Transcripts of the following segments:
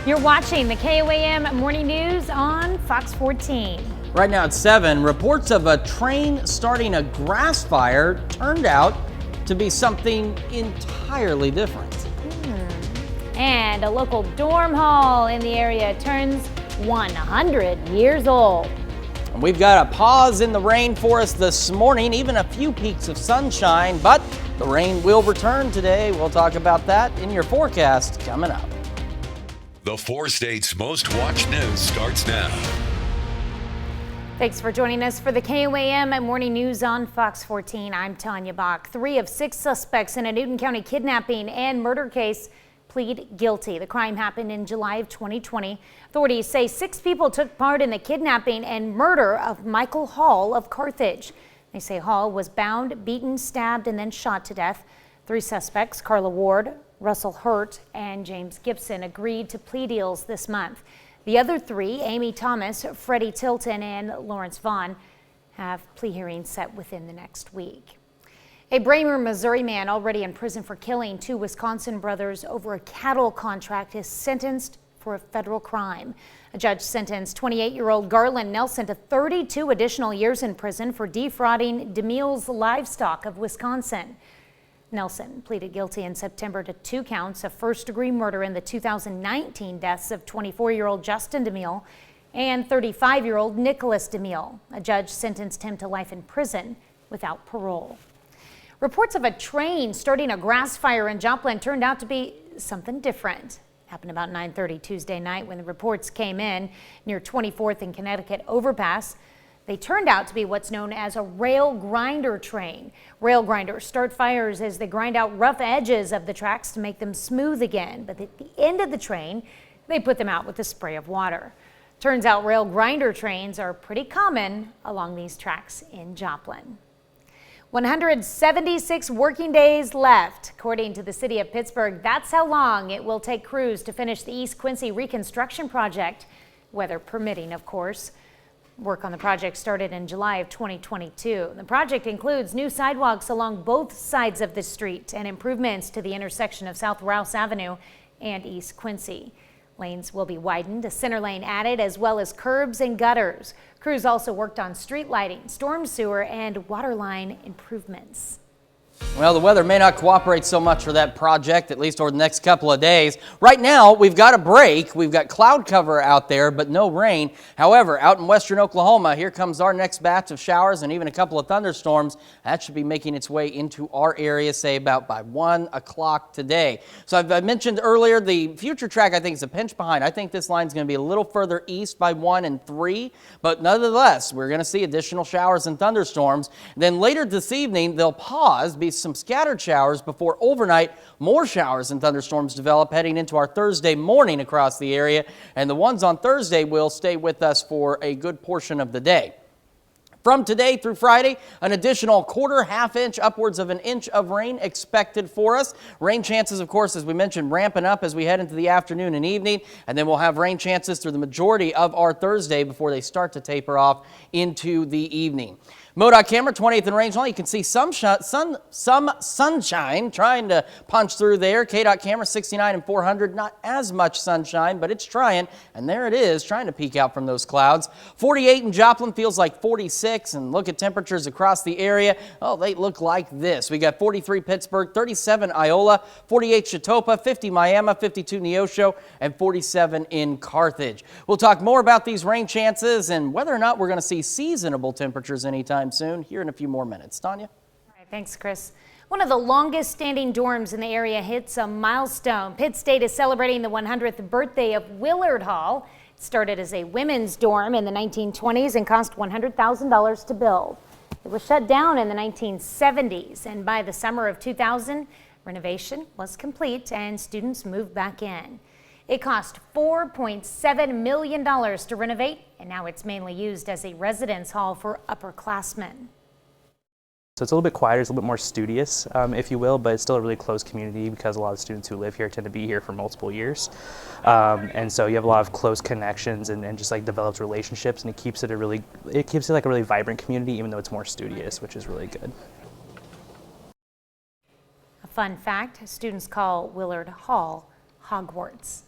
You're watching the KOAM Morning News on Fox 14. Right now at 7, reports of a train starting a grass fire turned out to be something entirely different. And a local dorm hall in the area turns 100 years old. And we've got a pause in the rainforest this morning, even a few peaks of sunshine, but the rain will return today. We'll talk about that in your forecast coming up. The 4 states' most watched news starts now. Thanks for joining us for the KOAM Morning News on Fox 14. I'm Tanya Bach. 3 of 6 suspects in a Newton County kidnapping and murder case plead guilty. The crime happened in July of 2020. Authorities say 6 people took part in the kidnapping and murder of Michael Hall of Carthage. They say Hall was bound, beaten, stabbed, and then shot to death. 3 suspects, Carla Ward, Russell Hurt, and James Gibson, agreed to plea deals this month. The other 3, Amy Thomas, Freddie Tilton, and Lawrence Vaughn, have plea hearings set within the next week. A Bramer, Missouri man already in prison for killing 2 Wisconsin brothers over a cattle contract is sentenced for a federal crime. A judge sentenced 28-year-old Garland Nelson to 32 additional years in prison for defrauding DeMille's Livestock of Wisconsin. Nelson pleaded guilty in September to 2 counts of first-degree murder in the 2019 deaths of 24-year-old Justin DeMille and 35-year-old Nicholas DeMille. A judge sentenced him to life in prison without parole. Reports of a train starting a grass fire in Joplin turned out to be something different. Happened about 9:30 Tuesday night when the reports came in near 24th and Connecticut overpass. They turned out to be what's known as a rail grinder train. Rail grinders start fires as they grind out rough edges of the tracks to make them smooth again. But at the end of the train, they put them out with a spray of water. Turns out rail grinder trains are pretty common along these tracks in Joplin. 176 working days left. According to the city of Pittsburgh, that's how long it will take crews to finish the East Quincy reconstruction project, weather permitting, of course. Work on the project started in July of 2022. The project includes new sidewalks along both sides of the street and improvements to the intersection of South Rouse Avenue and East Quincy. Lanes will be widened, a center lane added, as well as curbs and gutters. Crews also worked on street lighting, storm sewer, and water line improvements. Well, the weather may not cooperate so much for that project, at least over the next couple of days. Right now, we've got a break. We've got cloud cover out there, but no rain. However, out in western Oklahoma, here comes our next batch of showers and even a couple of thunderstorms. That should be making its way into our area, say about by 1 o'clock today. So I mentioned earlier, the future track, I think, is a pinch behind. I think this line's going to be a little further east by 1 and 3, but nonetheless, we're going to see additional showers and thunderstorms. Then later this evening, they'll pause, be some scattered showers before overnight more showers and thunderstorms develop heading into our Thursday morning across the area, and the ones on Thursday will stay with us for a good portion of the day. From today through Friday, an additional quarter, half inch, upwards of an inch of rain expected for us. Rain chances, of course, as we mentioned, ramping up as we head into the afternoon and evening, and then we'll have rain chances through the majority of our Thursday before they start to taper off into the evening. MoDOT camera, 20th and Rangeline, you can see some sunshine trying to punch through there. KDOT camera, 69 and 400, not as much sunshine, but it's trying, and there it is, trying to peek out from those clouds. 48 in Joplin feels like 46, and look at temperatures across the area. Oh, they look like this. We got 43 Pittsburgh, 37 Iola, 48 Chetopa, 50 Miami, 52 Neosho, and 47 in Carthage. We'll talk more about these rain chances and whether or not we're going to see seasonable temperatures anytime soon here in a few more minutes. Tanya? All right, thanks, Chris. One of the longest standing dorms in the area hits a milestone. Pitt State is celebrating the 100th birthday of Willard Hall. It started as a women's dorm in the 1920s and cost $100,000 to build. It was shut down in the 1970s, and by the summer of 2000, renovation was complete and students moved back in. It cost $4.7 million to renovate, and now it's mainly used as a residence hall for upperclassmen. So it's a little bit quieter, it's a little bit more studious, if you will, but it's still a really close community because a lot of students who live here tend to be here for multiple years. And so you have a lot of close connections and just like developed relationships, and it keeps it like a really vibrant community, even though it's more studious, which is really good. A fun fact, students call Willard Hall Hogwarts.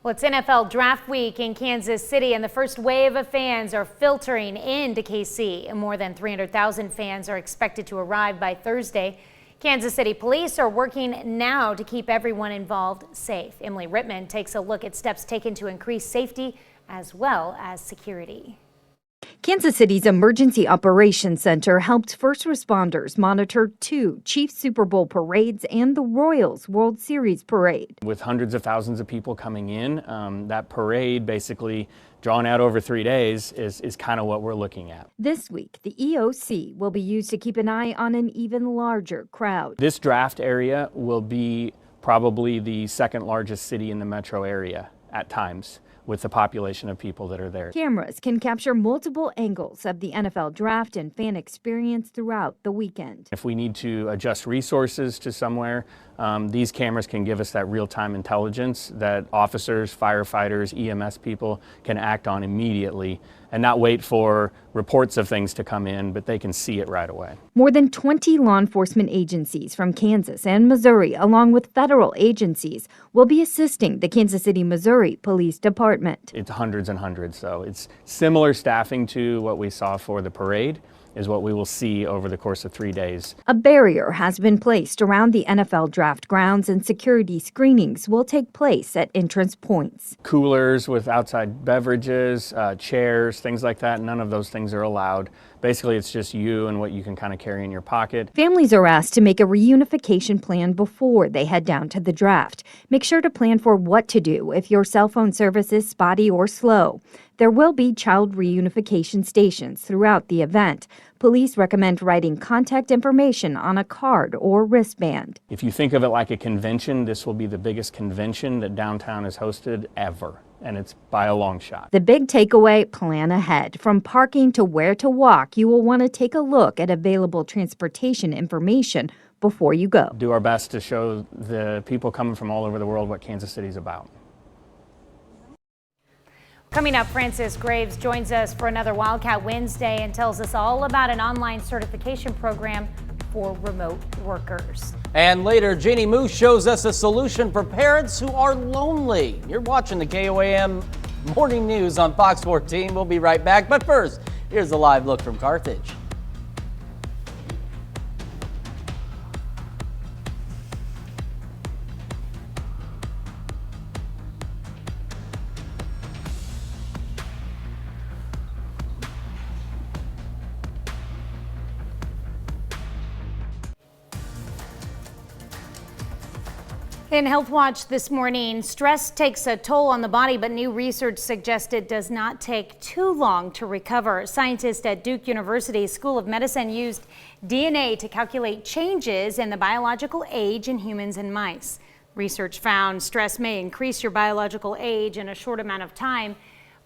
Well, it's NFL Draft Week in Kansas City, and the first wave of fans are filtering into KC. More than 300,000 fans are expected to arrive by Thursday. Kansas City police are working now to keep everyone involved safe. Emily Rittman takes a look at steps taken to increase safety as well as security. Kansas City's Emergency Operations Center helped first responders monitor 2 Chiefs Super Bowl parades and the Royals World Series parade. With hundreds of thousands of people coming in, that parade basically drawn out over 3 days is kind of what we're looking at. This week, the EOC will be used to keep an eye on an even larger crowd. This draft area will be probably the second largest city in the metro area at times, with the population of people that are there. Cameras can capture multiple angles of the NFL draft and fan experience throughout the weekend. If we need to adjust resources to somewhere, these cameras can give us that real-time intelligence that officers, firefighters, EMS people can act on immediately and not wait for reports of things to come in, but they can see it right away. More than 20 law enforcement agencies from Kansas and Missouri, along with federal agencies, will be assisting the Kansas City, Missouri Police Department. It's hundreds and hundreds, so it's similar staffing to what we saw for the parade is what we will see over the course of 3 days. A barrier has been placed around the NFL draft grounds, and security screenings will take place at entrance points. Coolers with outside beverages, chairs, things like that, none of those things are allowed. Basically, it's just you and what you can kind of carry in your pocket. Families are asked to make a reunification plan before they head down to the draft. Make sure to plan for what to do if your cell phone service is spotty or slow. There will be child reunification stations throughout the event. Police recommend writing contact information on a card or wristband. If you think of it like a convention, this will be the biggest convention that downtown has hosted ever, and it's by a long shot. The big takeaway: plan ahead. From parking to where to walk, you will want to take a look at available transportation information before you go. Do our best to show the people coming from all over the world what Kansas City's about. Coming up, Francis Graves joins us for another Wildcat Wednesday and tells us all about an online certification program for remote workers. And later, Jeannie Moose shows us a solution for parents who are lonely. You're watching the KOAM Morning News on Fox 14. We'll be right back. But first, here's a live look from Carthage. In Health Watch this morning, stress takes a toll on the body, but new research suggests it does not take too long to recover. Scientists at Duke University School of Medicine used DNA to calculate changes in the biological age in humans and mice. Research found stress may increase your biological age in a short amount of time,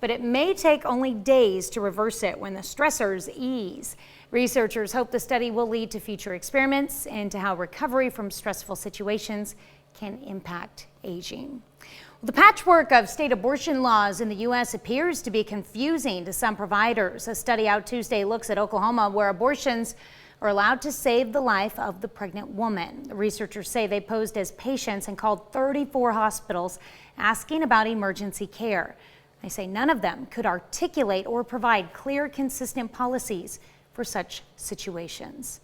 but it may take only days to reverse it when the stressors ease. Researchers hope the study will lead to future experiments into how recovery from stressful situations can impact aging. The patchwork of state abortion laws in the U.S. appears to be confusing to some providers. A study out Tuesday looks at Oklahoma, where abortions are allowed to save the life of the pregnant woman. The researchers say they posed as patients and called 34 hospitals asking about emergency care. They say none of them could articulate or provide clear, consistent policies for such situations.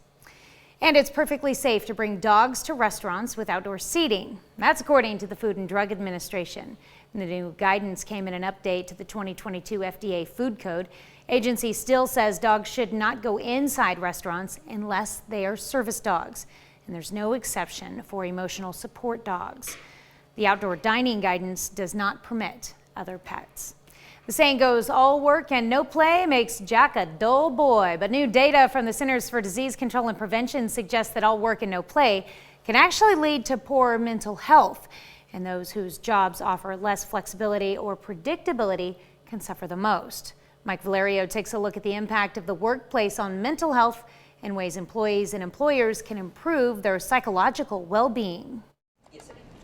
And it's perfectly safe to bring dogs to restaurants with outdoor seating. That's according to the Food and Drug Administration. The new guidance came in an update to the 2022 FDA Food Code. Agency still says dogs should not go inside restaurants unless they are service dogs. And there's no exception for emotional support dogs. The outdoor dining guidance does not permit other pets. The saying goes, all work and no play makes Jack a dull boy. But new data from the Centers for Disease Control and Prevention suggests that all work and no play can actually lead to poor mental health. And those whose jobs offer less flexibility or predictability can suffer the most. Mike Valerio takes a look at the impact of the workplace on mental health and ways employees and employers can improve their psychological well-being.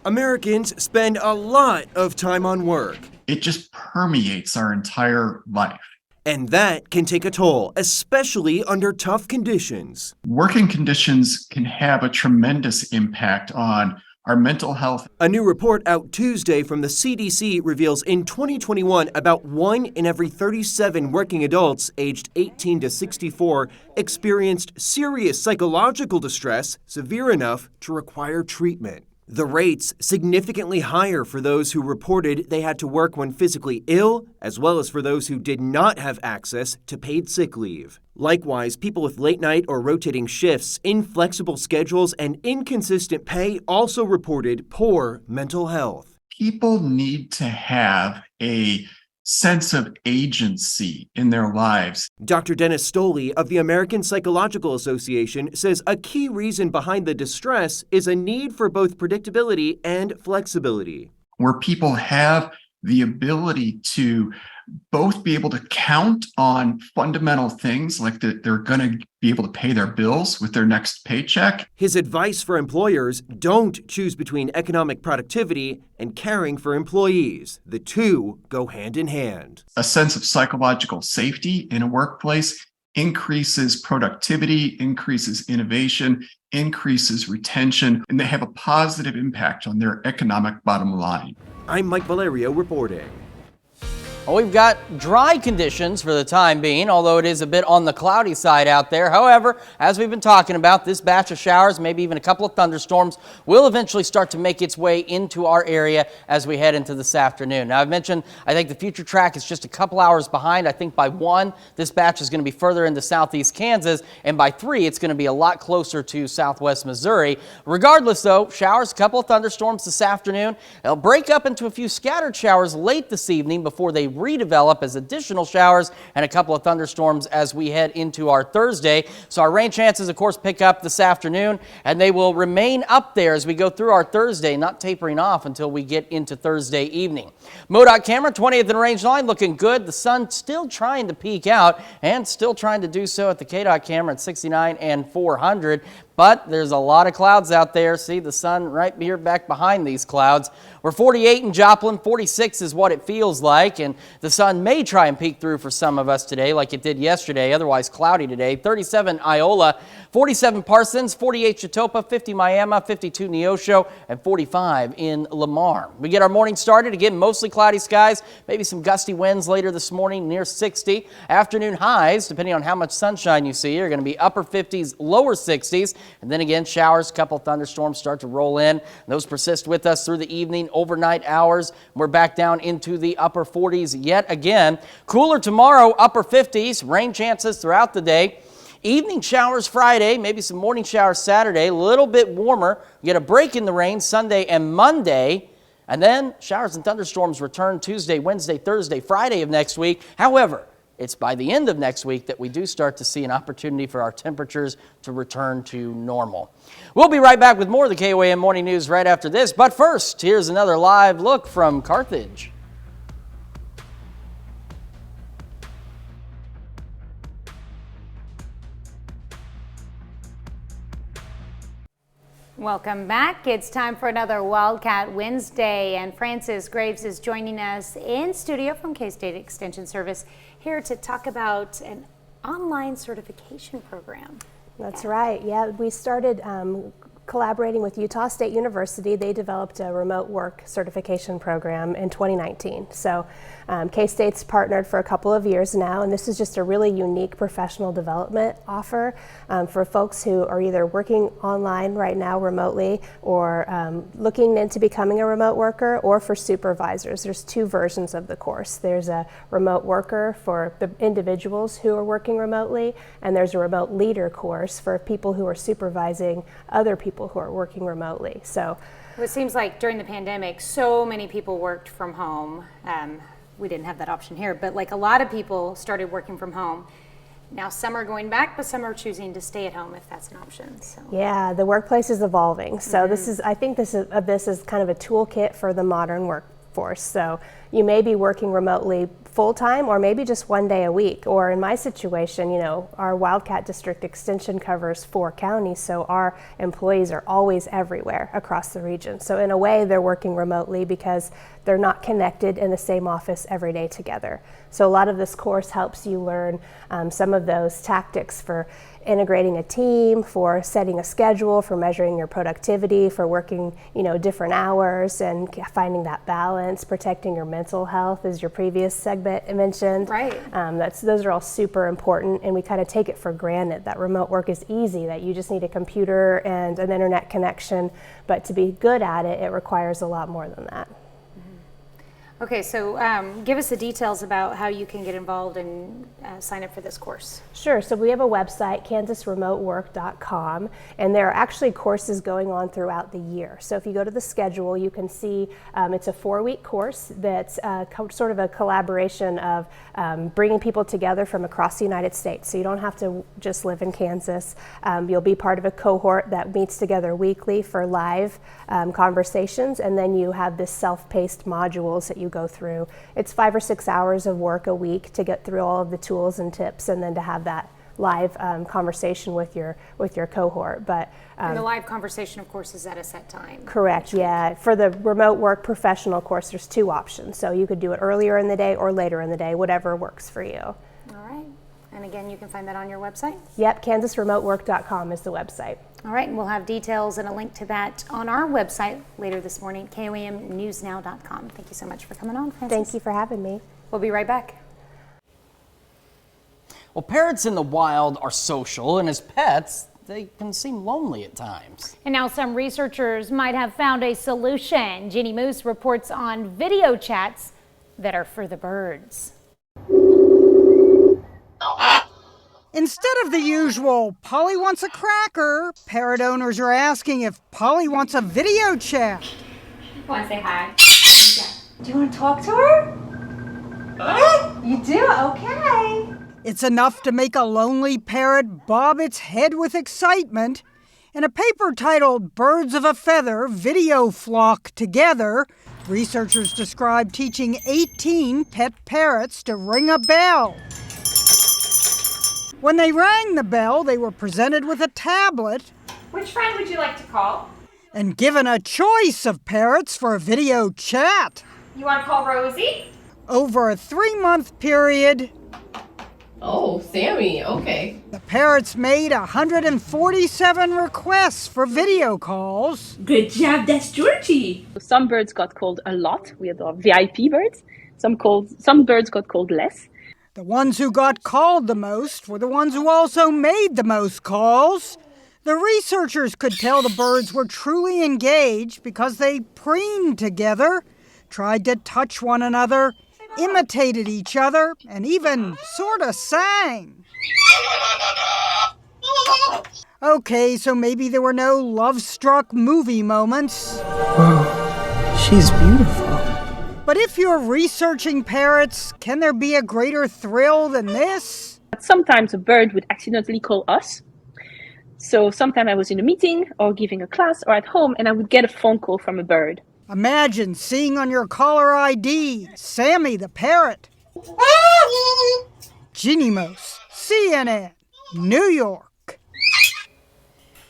Americans spend a lot of time on work. It just permeates our entire life. And that can take a toll, especially under tough conditions. Working conditions can have a tremendous impact on our mental health. A new report out Tuesday from the CDC reveals in 2021, about 1 in every 37 working adults aged 18 to 64 experienced serious psychological distress severe enough to require treatment. The rates significantly higher for those who reported they had to work when physically ill, as well as for those who did not have access to paid sick leave. Likewise, people with late night or rotating shifts, inflexible schedules, and inconsistent pay also reported poor mental health. People need to have a sense of agency in their lives. Dr. Dennis Stoley of the American Psychological Association says a key reason behind the distress is a need for both predictability and flexibility. Where people have the ability to both be able to count on fundamental things like that they're going to be able to pay their bills with their next paycheck. His advice for employers: don't choose between economic productivity and caring for employees. The two go hand in hand. A sense of psychological safety in a workplace increases productivity, increases innovation, increases retention, and they have a positive impact on their economic bottom line. I'm Mike Valerio reporting. Well, we've got dry conditions for the time being, although it is a bit on the cloudy side out there. However, as we've been talking about, this batch of showers, maybe even a couple of thunderstorms, will eventually start to make its way into our area as we head into this afternoon. Now, I've mentioned, I think the future track is just a couple hours behind. I think by 1, this batch is going to be further into southeast Kansas, and by 3, it's going to be a lot closer to southwest Missouri. Regardless, though, showers, a couple of thunderstorms this afternoon. They'll break up into a few scattered showers late this evening before they redevelop as additional showers and a couple of thunderstorms as we head into our Thursday. So our rain chances, of course, pick up this afternoon, and they will remain up there as we go through our Thursday, not tapering off until we get into Thursday evening. MoDOT camera, 20th and range line, looking good. The sun still trying to peek out and still trying to do so at the KDOT camera at 69 and 400. But there's a lot of clouds out there. See the sun right here back behind these clouds. We're 48 in Joplin, 46 is what it feels like, and the sun may try and peek through for some of us today like it did yesterday, otherwise cloudy today. 37 Iola, 47 Parsons, 48 Chitopa, 50 Miami, 52 Neosho, and 45 in Lamar. We get our morning started, again, mostly cloudy skies, maybe some gusty winds later this morning near 60. Afternoon highs, depending on how much sunshine you see, are going to be upper 50s, lower 60s. And then again, showers, a couple thunderstorms start to roll in. Those persist with us through the evening, overnight hours. We're back down into the upper 40s yet again. Cooler tomorrow, upper 50s, rain chances throughout the day. Evening showers Friday, maybe some morning showers Saturday, a little bit warmer. We get a break in the rain Sunday and Monday. And then showers and thunderstorms return Tuesday, Wednesday, Thursday, Friday of next week. However, it's by the end of next week that we do start to see an opportunity for our temperatures to return to normal. We'll be right back with more of the KOAM Morning News right after this. But first, here's another live look from Carthage. Welcome back. It's time for another Wildcat Wednesday, and Francis Graves is joining us in studio from K-State Extension Service here to talk about an online certification program. That's right. Yeah, we started collaborating with Utah State University. They developed a remote work certification program in 2019. So K-State's partnered for a couple of years now, and this is just a really unique professional development offer for folks who are either working online right now remotely or looking into becoming a remote worker, or for supervisors. There's 2 versions of the course. There's a remote worker for the individuals who are working remotely, and there's a remote leader course for people who are supervising other people who are working remotely. So it seems like during the pandemic, so many people worked from home. We didn't have that option here, but like a lot of people started working from home. Now some are going back, but some are choosing to stay at home if that's an option. So. Yeah, the workplace is evolving. So I think this is kind of a toolkit for the modern workforce. So you may be working remotely full-time or maybe just 1 day a week. Or in my situation, you know, our Wildcat District Extension covers 4 counties, so our employees are always everywhere across the region. So in a way, they're working remotely because they're not connected in the same office every day together. So a lot of this course helps you learn some of those tactics for integrating a team, for setting a schedule, for measuring your productivity, for working, you know, different hours and finding that balance, protecting your mental health, as your previous segment mentioned. Right. Those are all super important, and we kind of take it for granted that remote work is easy, that you just need a computer and an internet connection, but to be good at it, it requires a lot more than that. Okay, so give us the details about how you can get involved and sign up for this course. Sure, so we have a website, kansasremotework.com, and there are actually courses going on throughout the year. So if you go to the schedule, you can see it's a 4-week course that's sort of a collaboration of bringing people together from across the United States. So you don't have to just live in Kansas. You'll be part of a cohort that meets together weekly for live conversations, and then you have this self-paced modules that you go through. It's 5 or 6 hours of work a week to get through all of the tools and tips, and then to have that live conversation with your cohort. But and the live conversation, of course, is at a set time. Correct, yeah. For the remote work professional course, there's 2 options. So you could do it earlier in the day or later in the day, whatever works for you. All right. And again, you can find that on your website? Yep, kansasremotework.com is the website. All right, and we'll have details and a link to that on our website later this morning, KOAMnewsnow.com. Thank you so much for coming on, Frances. Thank you for having me. We'll be right back. Well, parrots in the wild are social, and as pets, they can seem lonely at times. And now some researchers might have found a solution. Ginny Moose reports on video chats that are for the birds. Instead of the usual, Polly wants a cracker, parrot owners are asking if Polly wants a video chat. Want to say hi? Do you want to talk to her? You do? Okay. It's enough to make a lonely parrot bob its head with excitement. In a paper titled Birds of a Feather, Video Flock Together, researchers describe teaching 18 pet parrots to ring a bell. When they rang the bell, they were presented with a tablet. Which friend would you like to call? And given a choice of parrots for a video chat. You want to call Rosie? Over a 3-month period, Oh, Sammy, okay. the parrots made 147 requests for video calls. Good job, that's Georgie. Some birds got called a lot. We had our VIP birds. Some birds got called less. The ones who got called the most were the ones who also made the most calls. The researchers could tell the birds were truly engaged because they preened together, tried to touch one another, imitated each other, and even sort of sang. Okay, so maybe there were no love-struck movie moments. Whoa, she's beautiful. But if you're researching parrots, can there be a greater thrill than this? Sometimes a bird would accidentally call us. So sometimes I was in a meeting or giving a class or at home and I would get a phone call from a bird. Imagine seeing on your caller ID, Sammy the parrot. Ginny Moose, CNN, New York.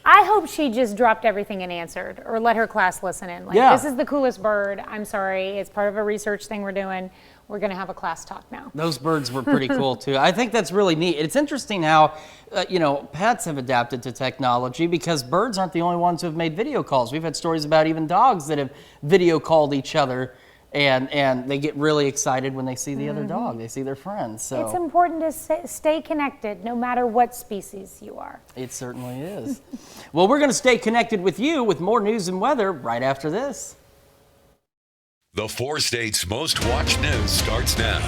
I hope she just dropped everything and answered, or let her class listen in. Like, Yeah. This is the coolest bird. I'm sorry. It's part of a research thing we're doing. We're going to have a class talk now. Those birds were pretty cool too. I think that's really neat. It's interesting how, pets have adapted to technology because birds aren't the only ones who have made video calls. We've had stories about even dogs that have video called each other, and they get really excited when they see the other dog. They see their friends. So It's important to stay connected no matter what species you are. it certainly is. Well, we're going to stay connected with you with more news and weather right after this. The 4 states' most watched news starts now.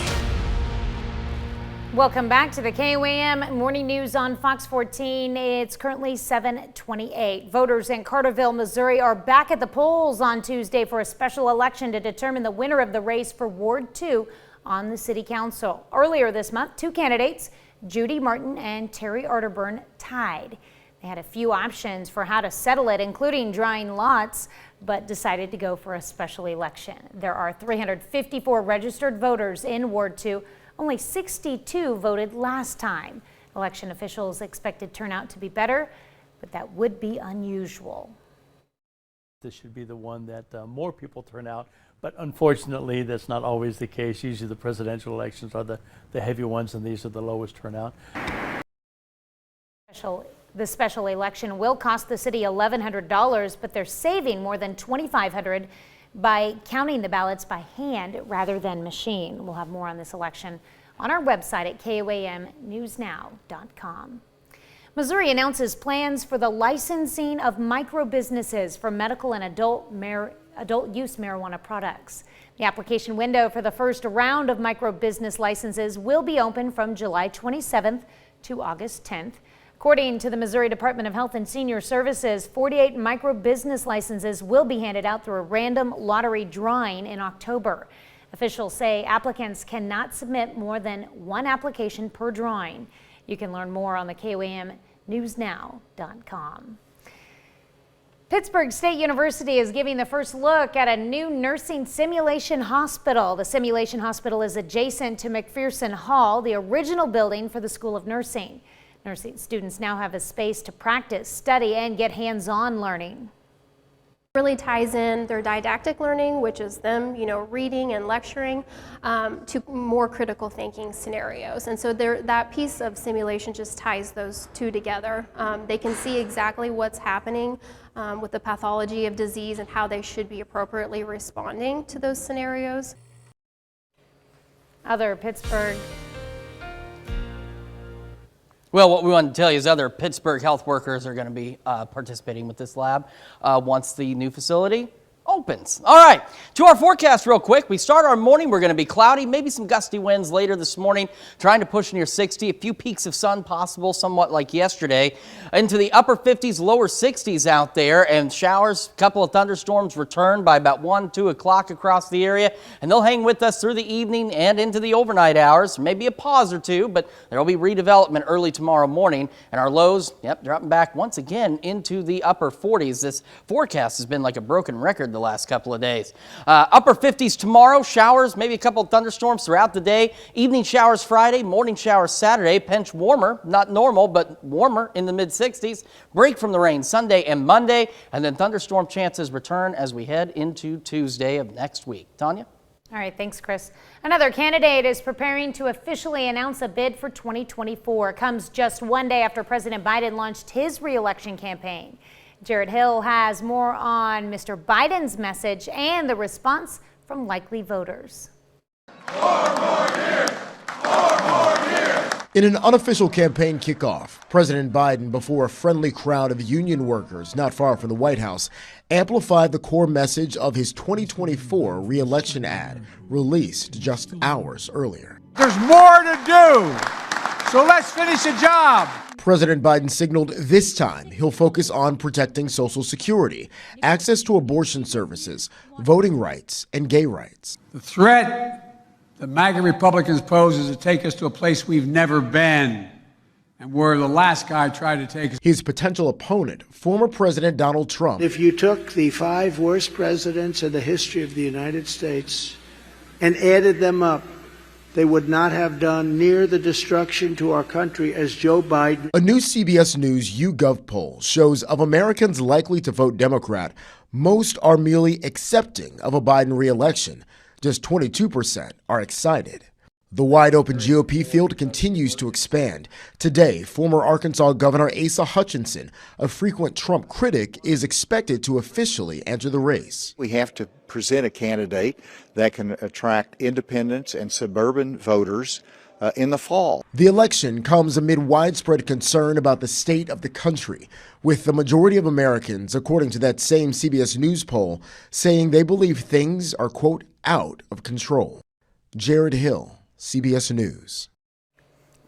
Welcome back to the KOAM Morning News on Fox 14. It's currently 7:28. Voters in Carterville, Missouri are back at the polls on Tuesday for a special election to determine the winner of the race for Ward 2 on the City Council. Earlier this month, 2 candidates, Judy Martin and Terry Arterburn, tied. They had a few options for how to settle it, including drawing lots. but decided to go for a special election. There are 354 registered voters in Ward 2. Only 62 voted last time. Election officials expected turnout to be better, but that would be unusual. This should be the one that more people turn out, but unfortunately that's not always the case. Usually the presidential elections are the heavy ones, and these are the lowest turnout. The special election will cost the city $1,100, but they're saving more than $2,500 by counting the ballots by hand rather than machine. We'll have more on this election on our website at KOAMnewsnow.com. Missouri announces plans for the licensing of micro businesses for medical and adult use marijuana products. The application window for the first round of micro business licenses will be open from July 27th to August 10th. According to the Missouri Department of Health and Senior Services, 48 micro business licenses will be handed out through a random lottery drawing in October. Officials say applicants cannot submit more than one application per drawing. You can learn more on the KOAMnewsnow.com. Pittsburgh State University is giving the first look at a new nursing simulation hospital. The simulation hospital is adjacent to McPherson Hall, the original building for the School of Nursing. Nursing students now have a space to practice, study, and get hands-on learning. Really ties in their didactic learning, which is them, reading and lecturing, to more critical thinking scenarios. And so that piece of simulation just ties those two together. They can see exactly what's happening with the pathology of disease and how they should be appropriately responding to those scenarios. Other Pittsburgh. Well, what we want to tell you is other Pittsburgh health workers are going to be participating with this lab once the new facility opens. All right, to our forecast real quick. We start our morning. We're going to be cloudy, maybe some gusty winds later this morning, trying to push near 60. A few peaks of sun possible, somewhat like yesterday. Into the upper 50s, lower 60s out there, and showers, a couple of thunderstorms return by about 1, 2 o'clock across the area, and they'll hang with us through the evening and into the overnight hours. Maybe a pause or two, but there will be redevelopment early tomorrow morning, and our lows, dropping back once again into the upper 40s. This forecast has been like a broken record the last couple of days. Upper 50s tomorrow, showers, maybe a couple of thunderstorms throughout the day. Evening showers Friday, morning showers Saturday. Pinch warmer, not normal, but warmer in the mid-60s. Break from the rain Sunday and Monday, and then thunderstorm chances return as we head into Tuesday of next week. Tanya? All right, thanks, Chris. Another candidate is preparing to officially announce a bid for 2024. It comes just one day after President Biden launched his re-election campaign. Jared Hill has more on Mr. Biden's message and the response from likely voters. In an unofficial campaign kickoff, President Biden, before a friendly crowd of union workers not far from the White House, amplified the core message of his 2024 re-election ad, released just hours earlier. There's more to do, so let's finish the job. President Biden signaled this time he'll focus on protecting Social Security, access to abortion services, voting rights, and gay rights. The threat the MAGA Republicans pose is to take us to a place we've never been, and where the last guy tried to take us. His potential opponent, former President Donald Trump. If you took the 5 worst presidents in the history of the United States and added them up, they would not have done near the destruction to our country as Joe Biden. A new CBS News YouGov poll shows of Americans likely to vote Democrat, most are merely accepting of a Biden re-election. Just 22% are excited. The wide-open GOP field continues to expand. Today, former Arkansas Governor Asa Hutchinson, a frequent Trump critic, is expected to officially enter the race. We have to present a candidate that can attract independents and suburban voters in the fall. The election comes amid widespread concern about the state of the country, with the majority of Americans, according to that same CBS News poll, saying they believe things are, quote, out of control. Jared Hill, CBS News.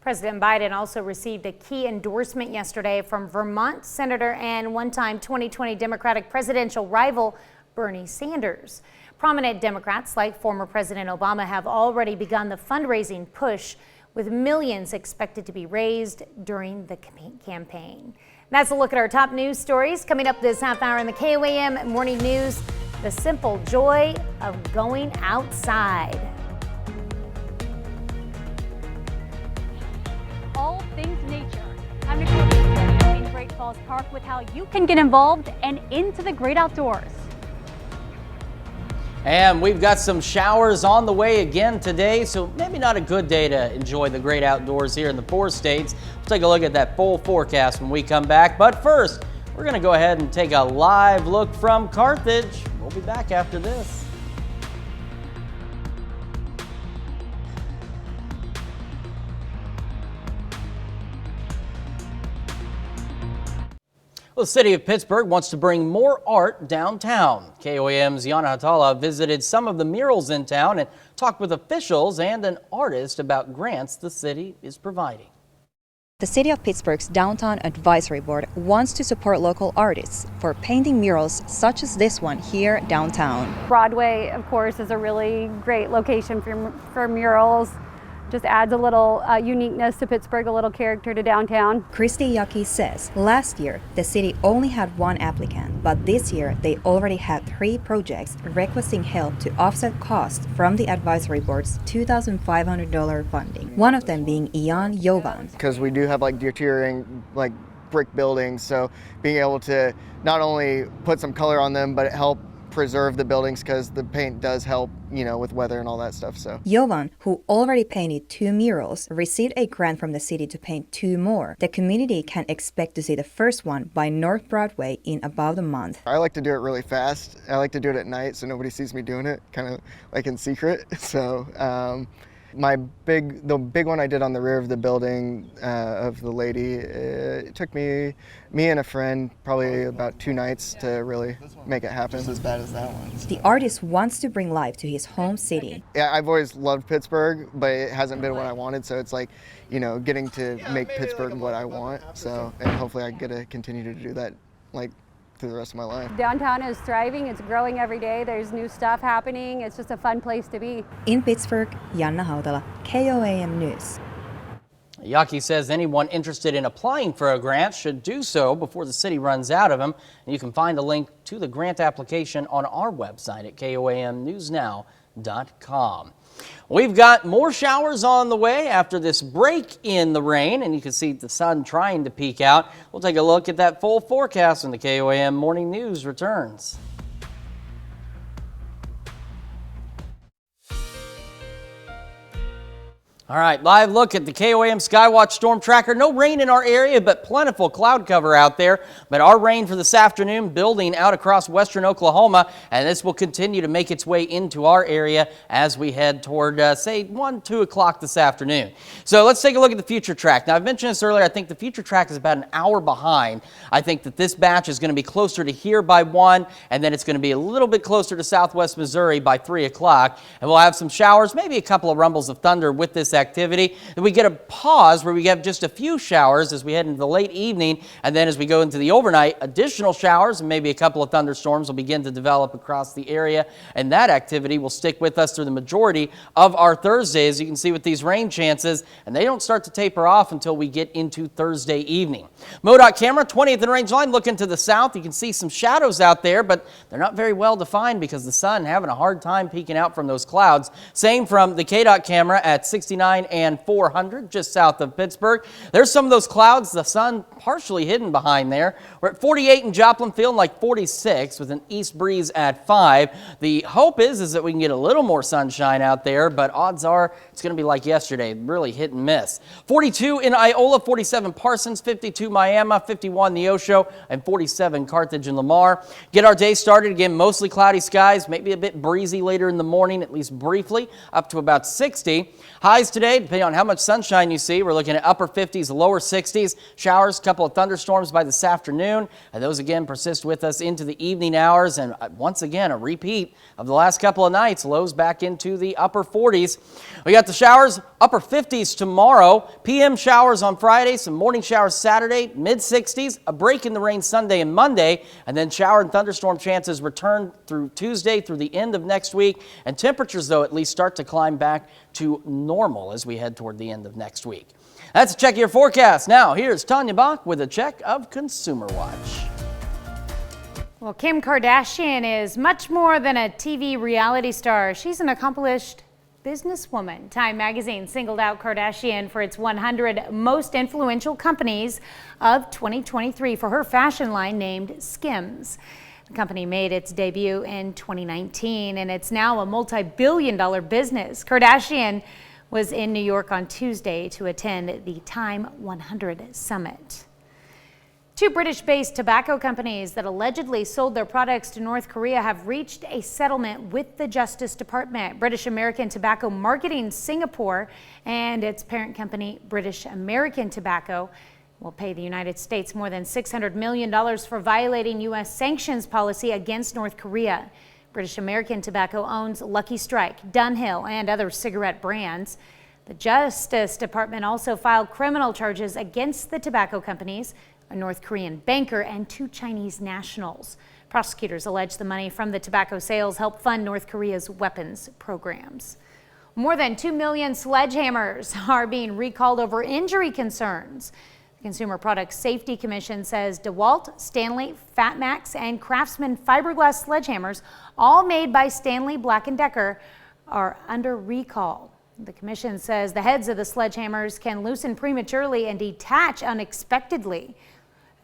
President Biden also received a key endorsement yesterday from Vermont Senator and one-time 2020 Democratic presidential rival Bernie Sanders. Prominent Democrats like former President Obama have already begun the fundraising push, with millions expected to be raised during the campaign. That's a look at our top news stories. Coming up this half hour in the KOAM Morning News, the simple joy of going outside. All things nature. I'm Nicole Beasley in Great Falls Park with how you can get involved and into the great outdoors. And we've got some showers on the way again today, so maybe not a good day to enjoy the great outdoors here in the 4 states. We'll take a look at that full forecast when we come back. But first, we're going to go ahead and take a live look from Carthage. We'll be back after this. Well, the city of Pittsburgh wants to bring more art downtown. KOAM's Yana Hatala visited some of the murals in town and talked with officials and an artist about grants the city is providing. The City of Pittsburgh's Downtown Advisory Board wants to support local artists for painting murals such as this one here downtown. Broadway, of course, is a really great location for murals. Just adds a little uniqueness to Pittsburgh, a little character to downtown. Christy Yucky says last year the city only had 1 applicant, but this year they already had 3 projects requesting help to offset costs from the advisory board's $2,500 funding. One of them being Ian Jovan. Because we do have like deteriorating like brick buildings, so being able to not only put some color on them, but help preserve the buildings because the paint does help, you know, with weather and all that stuff. So Jovan, who already painted 2 murals, received a grant from the city to paint 2 more. The community can expect to see the first one by North Broadway in about a month. I like to do it really fast. I like to do it at night so nobody sees me doing it, kind of like in secret. So the big one I did on the rear of the building of the lady, it took me and a friend probably about 2 nights to really make it happen. Just as bad as that one. The artist wants to bring life to his home city. Yeah, I've always loved Pittsburgh, but it hasn't been what I wanted, so it's like, you know, getting to make Pittsburgh what I want. So, and hopefully I get to continue to do that, like, through the rest of my life. Downtown is thriving, it's growing every day, there's new stuff happening, it's just a fun place to be. In Pittsburgh, Yana Haudala, KOAM News. Yaki says anyone interested in applying for a grant should do so before the city runs out of them. And you can find a link to the grant application on our website at KOAMnewsnow.com. We've got more showers on the way after this break in the rain, and you can see the sun trying to peek out. We'll take a look at that full forecast when the KOAM Morning News returns. All right, live look at the KOAM Skywatch Storm Tracker. No rain in our area, but plentiful cloud cover out there. But our rain for this afternoon building out across western Oklahoma, and this will continue to make its way into our area as we head toward, say, 1, 2 o'clock this afternoon. So let's take a look at the future track. Now, I've mentioned this earlier. I think the future track is about an hour behind. I think that this batch is going to be closer to here by 1, and then it's going to be a little bit closer to southwest Missouri by 3 o'clock. And we'll have some showers, maybe a couple of rumbles of thunder with this activity. And we get a pause where we have just a few showers as we head into the late evening, and then as we go into the overnight, additional showers and maybe a couple of thunderstorms will begin to develop across the area, and that activity will stick with us through the majority of our Thursday, as you can see with these rain chances, and they don't start to taper off until we get into Thursday evening. MoDOT camera, 20th and range line, looking to the south. You can see some shadows out there, but they're not very well defined because the sun having a hard time peeking out from those clouds. Same from the KDOT camera at 69 and 400, just south of Pittsburgh. There's some of those clouds, the sun partially hidden behind there. We're at 48 in Joplin, feeling like 46 with an east breeze at 5. The hope is that we can get a little more sunshine out there, but odds are it's going to be like yesterday, really hit and miss. 42 in Iola, 47 Parsons, 52 Miami, 51 Neosho, and 47 Carthage and Lamar. Get our day started again, mostly cloudy skies, maybe a bit breezy later in the morning, at least briefly, up to about 60. Highs today, depending on how much sunshine you see, we're looking at upper 50s, lower 60s. Showers, a couple of thunderstorms by this afternoon, and those again persist with us into the evening hours. And once again, a repeat of the last couple of nights, lows back into the upper 40s. We got the showers, upper 50s tomorrow, PM showers on Friday, some morning showers Saturday, mid 60s, a break in the rain Sunday and Monday, and then shower and thunderstorm chances return through Tuesday through the end of next week. And temperatures, though, at least start to climb back to normal as we head toward the end of next week. That's a check of your forecast. Now, here's Tanya Bach with a check of Consumer Watch. Well, Kim Kardashian is much more than a TV reality star. She's an accomplished businesswoman. Time magazine singled out Kardashian for its 100 most influential companies of 2023 for her fashion line named Skims. The company made its debut in 2019, and it's now a multi-billion-dollar business. Kardashian was in New York on Tuesday to attend the Time 100 Summit. Two British-based tobacco companies that allegedly sold their products to North Korea have reached a settlement with the Justice Department. British American Tobacco Marketing Singapore and its parent company, British American Tobacco, will pay the United States more than $600 million for violating U.S. sanctions policy against North Korea. British American Tobacco owns Lucky Strike, Dunhill, and other cigarette brands. The Justice Department also filed criminal charges against the tobacco companies, a North Korean banker, and two Chinese nationals. Prosecutors allege the money from the tobacco sales helped fund North Korea's weapons programs. More than 2 million sledgehammers are being recalled over injury concerns. The Consumer Product Safety Commission says DeWalt, Stanley, Fatmax, and Craftsman fiberglass sledgehammers, all made by Stanley Black & Decker, are under recall. The commission says the heads of the sledgehammers can loosen prematurely and detach unexpectedly.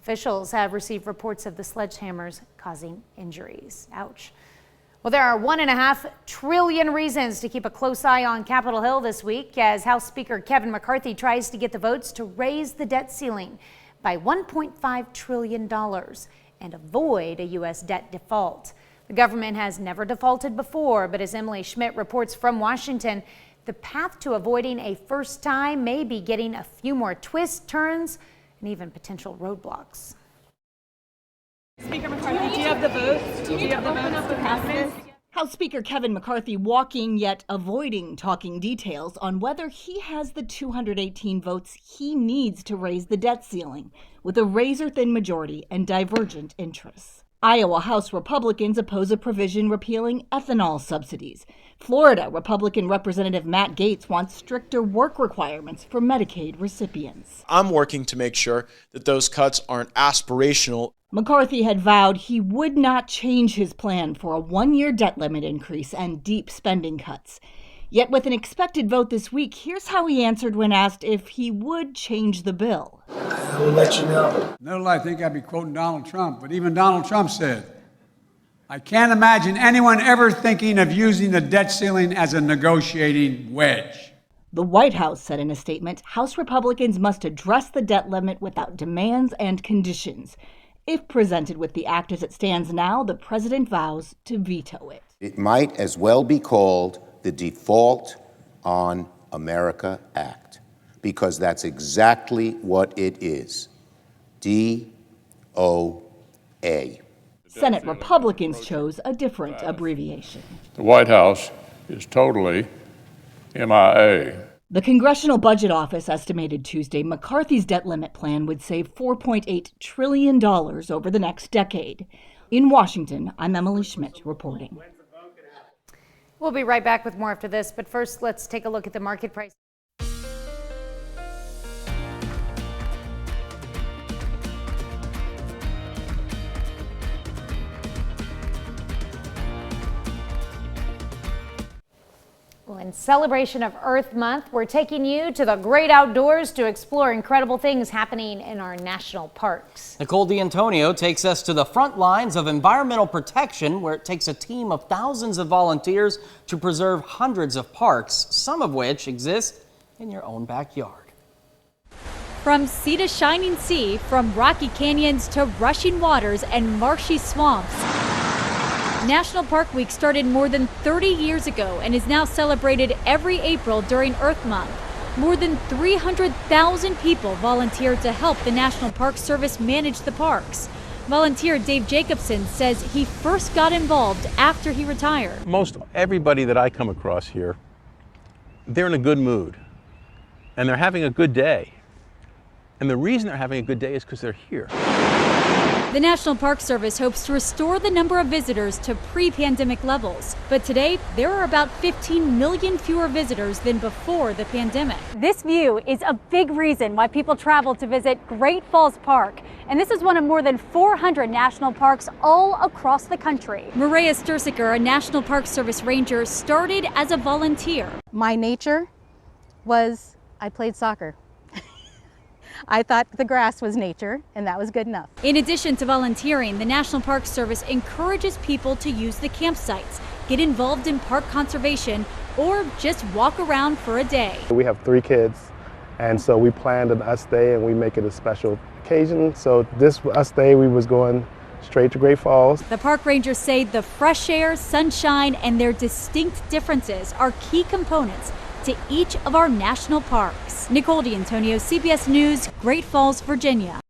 Officials have received reports of the sledgehammers causing injuries. Ouch. Well, there are 1.5 trillion reasons to keep a close eye on Capitol Hill this week as House Speaker Kevin McCarthy tries to get the votes to raise the debt ceiling by $1.5 trillion and avoid a U.S. debt default. The government has never defaulted before, but as Emily Schmidt reports from Washington, the path to avoiding a first time may be getting a few more twists, turns, and even potential roadblocks. Speaker McCarthy, do you have the votes? Do you have the votes to pass this? House Speaker Kevin McCarthy walking yet avoiding talking details on whether he has the 218 votes he needs to raise the debt ceiling with a razor-thin majority and divergent interests. Iowa House Republicans oppose a provision repealing ethanol subsidies. Florida Republican Representative Matt Gaetz wants stricter work requirements for Medicaid recipients. I'm working to make sure that those cuts aren't aspirational. McCarthy had vowed he would not change his plan for a one-year debt limit increase and deep spending cuts. Yet with an expected vote this week, here's how he answered when asked if he would change the bill. I will let you know. No, I think I'd be quoting Donald Trump, but even Donald Trump said, I can't imagine anyone ever thinking of using the debt ceiling as a negotiating wedge. The White House said in a statement, House Republicans must address the debt limit without demands and conditions. If presented with the act as it stands now, the president vows to veto it. It might as well be called the Default on America Act, because that's exactly what it is. DOA. Senate Republicans chose a different abbreviation. The White House is totally MIA. The Congressional Budget Office estimated Tuesday McCarthy's debt limit plan would save $4.8 trillion over the next decade. In Washington, I'm Emily Schmidt reporting. We'll be right back with more after this, but first let's take a look at the market price. Well, in celebration of Earth Month, we're taking you to the great outdoors to explore incredible things happening in our national parks. Nicole D'Antonio takes us to the front lines of environmental protection, where it takes a team of thousands of volunteers to preserve hundreds of parks, some of which exist in your own backyard. From sea to shining sea, from rocky canyons to rushing waters and marshy swamps, National Park Week started more than 30 years ago and is now celebrated every April during Earth Month. More than 300,000 people volunteered to help the National Park Service manage the parks. Volunteer Dave Jacobson says he first got involved after he retired. Most everybody that I come across here, they're in a good mood and they're having a good day. And the reason they're having a good day is because they're here. The National Park Service hopes to restore the number of visitors to pre-pandemic levels, but today there are about 15 million fewer visitors than before the pandemic. This view is a big reason why people travel to visit Great Falls Park, and this is one of more than 400 national parks all across the country. Maria Stursiker, a National Park Service ranger, started as a volunteer. My nature was I played soccer. I thought the grass was nature, and that was good enough. In addition to volunteering, the National Park Service encourages people to use the campsites, get involved in park conservation, or just walk around for a day. We have 3 kids, and so we planned an us day, and we make it a special occasion. So this us day, we was going straight to Great Falls. The park rangers say the fresh air, sunshine, and their distinct differences are key components to each of our national parks. Nicole D'Antonio, CBS News, Great Falls, Virginia.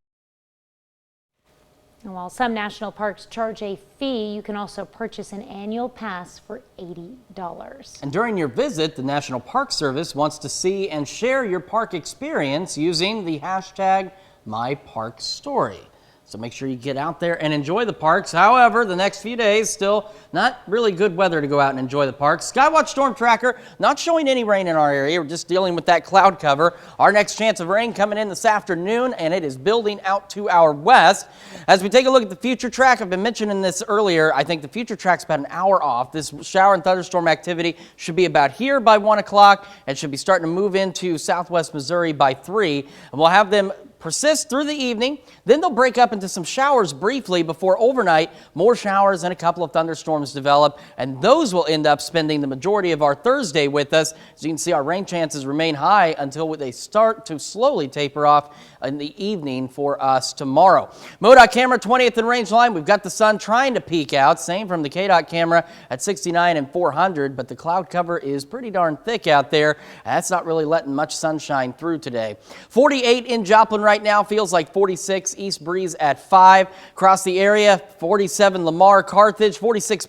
And while some national parks charge a fee, you can also purchase an annual pass for $80. And during your visit, the National Park Service wants to see and share your park experience using the hashtag #MyParkStory. So make sure you get out there and enjoy the parks. However, the next few days, still not really good weather to go out and enjoy the parks. Skywatch Storm Tracker not showing any rain in our area. We're just dealing with that cloud cover. Our next chance of rain coming in this afternoon, and it is building out to our west. As we take a look at the future track, I've been mentioning this earlier. I think the future track's about an hour off. This shower and thunderstorm activity should be about here by 1 o'clock and should be starting to move into southwest Missouri by 3. And we'll have them persist through the evening. Then they'll break up into some showers briefly before overnight. More showers and a couple of thunderstorms develop, and those will end up spending the majority of our Thursday with us. As you can see, our rain chances remain high until they start to slowly taper off in the evening for us tomorrow. MoDOT camera 20th and range line. We've got the sun trying to peek out. Same from the KDOT camera at 69 and 400, but the cloud cover is pretty darn thick out there. That's not really letting much sunshine through today. 48 in Joplin right now, feels like 46. East breeze at 5. Across the area, 47 Lamar, Carthage, 46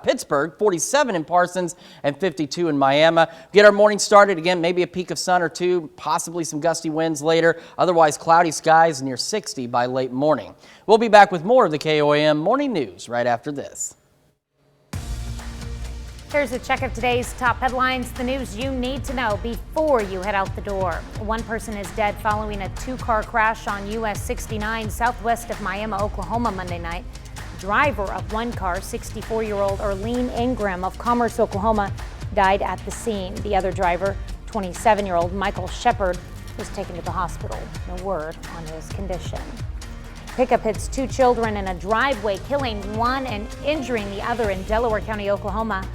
Pittsburgh, 47 in Parsons, and 52 in Miami. Get our morning started again, maybe a peak of sun or 2, possibly some gusty winds later. Otherwise, cloudy skies near 60 by late morning. We'll be back with more of the KOAM Morning News right after this. Here's a check of today's top headlines, the news you need to know before you head out the door. One person is dead following a 2-car crash on US 69 southwest of Miami, Oklahoma Monday night. Driver of one car, 64-year-old Erlene Ingram of Commerce, Oklahoma, died at the scene. The other driver, 27-year-old Michael Shepard, was taken to the hospital. No word on his condition. Pickup hits 2 children in a driveway, killing one and injuring the other in Delaware County, Oklahoma.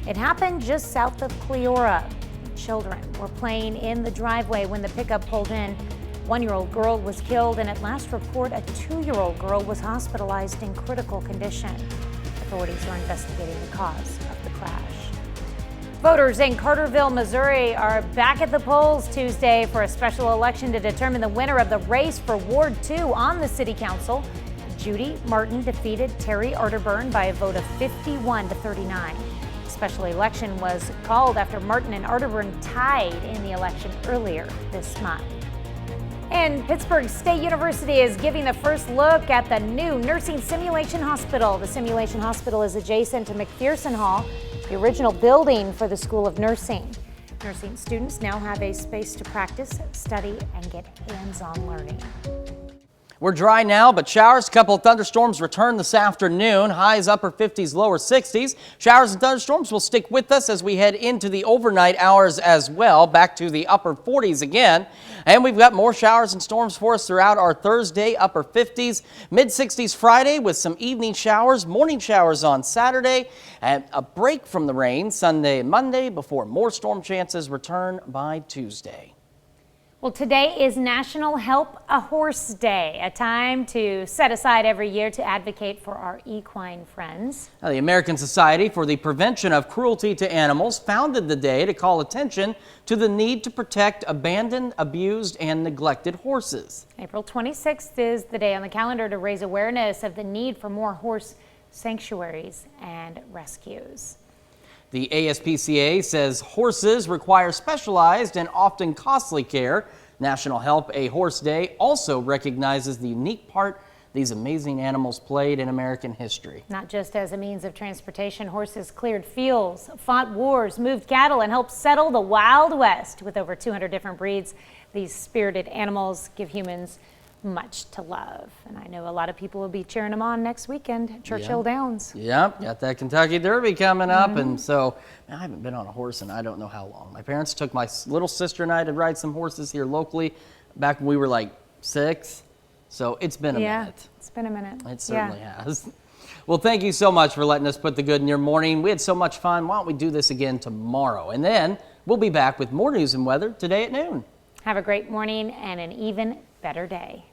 It happened just south of Cleora. Children were playing in the driveway when the pickup pulled in. 1-year-old girl was killed, and at last report, a 2-year-old girl was hospitalized in critical condition. Authorities are investigating the cause of the crash. Voters in Carterville, Missouri are back at the polls Tuesday for a special election to determine the winner of the race for Ward 2 on the City Council. Judy Martin defeated Terry Arterburn by a vote of 51 to 39. Special election was called after Martin and Arterburn tied in the election earlier this month. And Pittsburgh State University is giving the first look at the new Nursing Simulation Hospital. The Simulation Hospital is adjacent to McPherson Hall, the original building for the School of Nursing. Nursing students now have a space to practice, study, and get hands-on learning. We're dry now, but showers, a couple of thunderstorms return this afternoon. Highs upper 50s, lower 60s. Showers and thunderstorms will stick with us as we head into the overnight hours as well, back to the upper 40s again. And we've got more showers and storms for us throughout our Thursday, upper 50s, mid 60s Friday with some evening showers, morning showers on Saturday, and a break from the rain Sunday and Monday before more storm chances return by Tuesday. Well, today is National Help a Horse Day, a time to set aside every year to advocate for our equine friends. Now, the American Society for the Prevention of Cruelty to Animals founded the day to call attention to the need to protect abandoned, abused, and neglected horses. April 26th is the day on the calendar to raise awareness of the need for more horse sanctuaries and rescues. The ASPCA says horses require specialized and often costly care. National Help a Horse Day also recognizes the unique part these amazing animals played in American history. Not just as a means of transportation, horses cleared fields, fought wars, moved cattle, and helped settle the Wild West. With over 200 different breeds, these spirited animals give humans much to love. And I know a lot of people will be cheering them on next weekend at Churchill Downs. Yep, got that Kentucky Derby coming up. And so I haven't been on a horse in I don't know how long. My parents took my little sister and I to ride some horses here locally back when we were like 6. So it's been a minute. It's been a minute. It certainly has. Well, thank you so much for letting us put the good in your morning. We had so much fun. Why don't we do this again tomorrow? And then we'll be back with more news and weather today at noon. Have a great morning and an even better day.